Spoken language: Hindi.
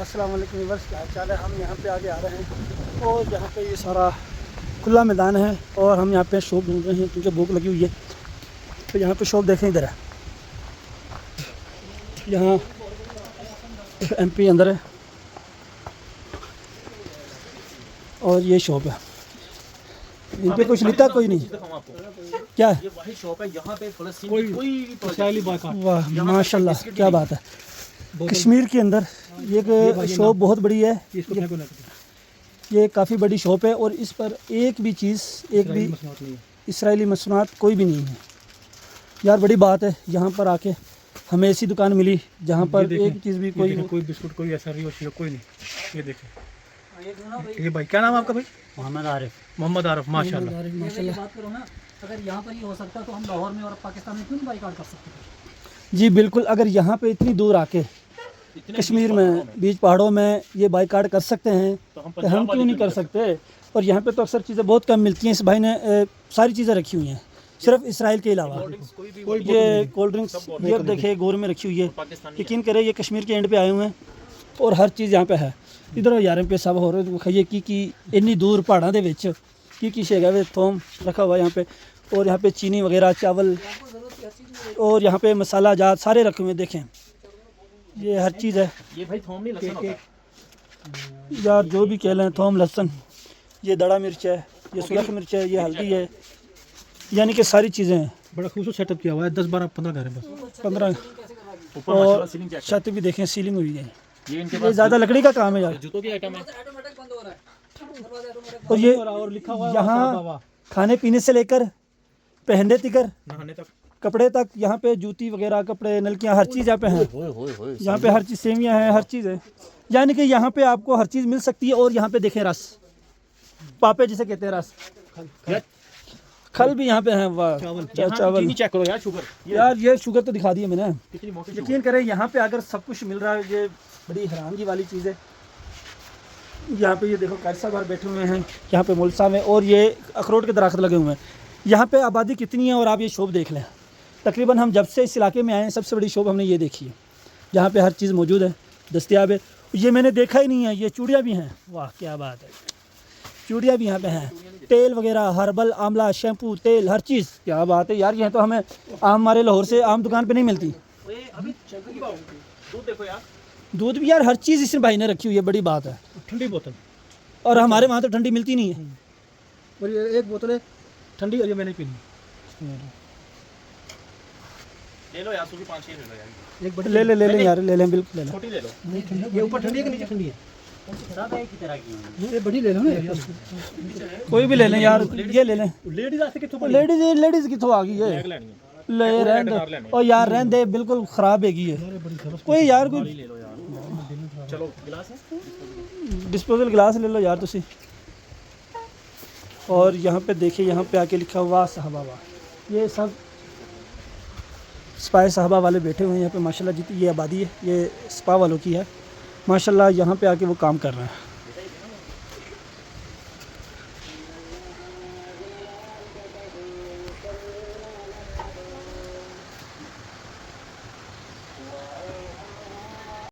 अस्सलाम वालेकुम व्यूअर्स, क्या हाल है। हम यहाँ पे आगे आ रहे हैं और यहाँ पे ये सारा खुला मैदान है और हम यहाँ पे शॉप ढूंढ रहे हैं क्योंकि भूख लगी हुई है। तो यहाँ पे शॉप देखें, इधर है, यहाँ एमपी अंदर है और ये शॉप है। इन पे कुछ लिखा कोई नहीं, क्या है? ये वही शॉप है, यहाँ पे कोई वाह माशाल्लाह, क्या बात है। कश्मीर के अंदर ये शॉप बहुत बड़ी है, ये काफ़ी बड़ी शॉप है और इस पर एक भी चीज़, एक भी इसराइली मसनूआत कोई भी नहीं है यार। बड़ी बात है, यहाँ पर आके हमें ऐसी दुकान मिली जहाँ पर एक चीज़ भी कोई बिस्कुट, कोई ऐसा नहीं, कोई नहीं। ये देखें, ये भाई क्या नाम है आपका भाई? मोहम्मद आरिफ। माशाल्लाह। बात करो ना, अगर यहाँ पर ही हो सकता तो हम लाहौर में और पाकिस्तान में क्यों नहीं बाइकाट कर सकते? जी बिल्कुल, अगर यहाँ पे इतनी दूर आके कश्मीर में बीच पहाड़ों में ये बाइकाट कर सकते हैं तो हम क्यों नहीं कर सकते। और यहाँ पे तो अक्सर चीज़ें बहुत कम मिलती हैं। इस भाई ने सारी चीज़ें रखी हुई हैं सिर्फ इसराइल के अलावा। ये कोल्ड ड्रिंक्स ये देखिए गोर में रखी हुई है। यकीन करें ये कश्मीर के एंड पे आए हुए हैं और हर चीज़ यहाँ पे है। इधर यार पे सब हो रहे खाइए की इन्नी दूर पहाड़ों के विच की शेगा वे थोम रखा हुआ है यहाँ पे। और यहाँ पे चीनी वगैरह, चावल और यहाँ पे मसाला जात सारे रखे हुए हैं। देखें ये हर चीज़ है। ये भाई थोम नहीं लहसुन होता यार, जो भी कह लें, थोम, लहसुन, ये दड़ा मिर्च है, ये सुरख मिर्च है, ये हल्दी है, यानी कि सारी चीज़ें हैं। बड़ा खूबसूरत सेटअप किया हुआ है। 10, 12, 15 घर है बस। 15 ऊपर और माशाल्लाह सीलिंग चेक छत भी देखें, सीलिंग हुई है। ये इनके ये ज़्यादा लकड़ी का काम है यार। जूतों की आइटम है। और ये और लिखा हुआ है यहाँ खाने पीने से लेकर पहनने तिकर नहाने तक कपड़े तक, यहाँ पे जूती वगैरह, कपड़े, नलकियाँ, हर चीज़ यहाँ पे हैं। यहाँ पे हर चीज़, सेवियाँ हैं, हर चीज़ है। यानी कि यहाँ पे आपको हर चीज़ मिल सकती है। और यहाँ पे देखें रस, पापे जिसे कहते हैं, रस, खल भी यहाँ पे हैं। वाह, चावल चेक करो यार, शुगर यार, ये शुगर तो दिखा दी है मैंने। कितनी मोटी यकीन करें यहाँ पे अगर सब कुछ मिल रहा है, ये बड़ी हैरानगी वाली चीज़ है। यहाँ पे ये देखो कैसा बार बैठे हुए हैं, यहाँ पे मुल्सा में, और ये अखरोट के दरख्त लगे हुए हैं। यहाँ पे आबादी कितनी है और आप ये शॉप देख लें। तकरीबन हम जब से इस इलाके में आए हैं सबसे बड़ी शॉप हमने ये देखी है, जहाँ पे हर चीज़ मौजूद है, दस्तियाब है। ये मैंने देखा ही नहीं है, ये चूड़ियाँ भी हैं। वाह क्या बात है, चूड़ियाँ भी यहाँ पे हैं, तेल वगैरह, हर्बल, आंवला, शैम्पू, तेल, हर चीज़। क्या बात है यार, ये तो हमें आम, हमारे लाहौर से आम दुकान पे नहीं मिलती। दूध देखो यार, दूध भी यार, हर चीज़ इस भाई ने रखी हुई है, बड़ी बात है। ठंडी बोतल, और हमारे वहाँ तो ठंडी मिलती नहीं है। और ये एक बोतल है ठंडी, और ये मैंने पी ली। ले लो यार, सूखी 5-6 ले लो यार। एक बड़ी ले ले यार, ले लें, बिल्कुल ले लें। छोटी ले लो। नहीं ठंडी, ये ऊपर ठंडी है कि नीचे ठंडी है? खराब है की तरह की। ये बड़ी ले लो ना। कोई भी ले लें यार, ये ले लें। लेडीज आते कितों लेडीज़ कितों आ गई है, ले रहने और यार रहने दे, बिल्कुल ख़राब है ये। कोई यार, कोई ले लो यार। चलो गिलास है, डिस्पोजल गिलास ले लो यार तुसी। और यहाँ पे देखिए, यहाँ पे आके लिखा हुआ साहबा, वाह, ये सब स्पा साहबा वाले बैठे हुए हैं यहाँ पे माशाल्लाह। जितनी ये आबादी है ये स्पा वालों की है माशाल्लाह। यहाँ पे आके वो काम कर रहे हैं।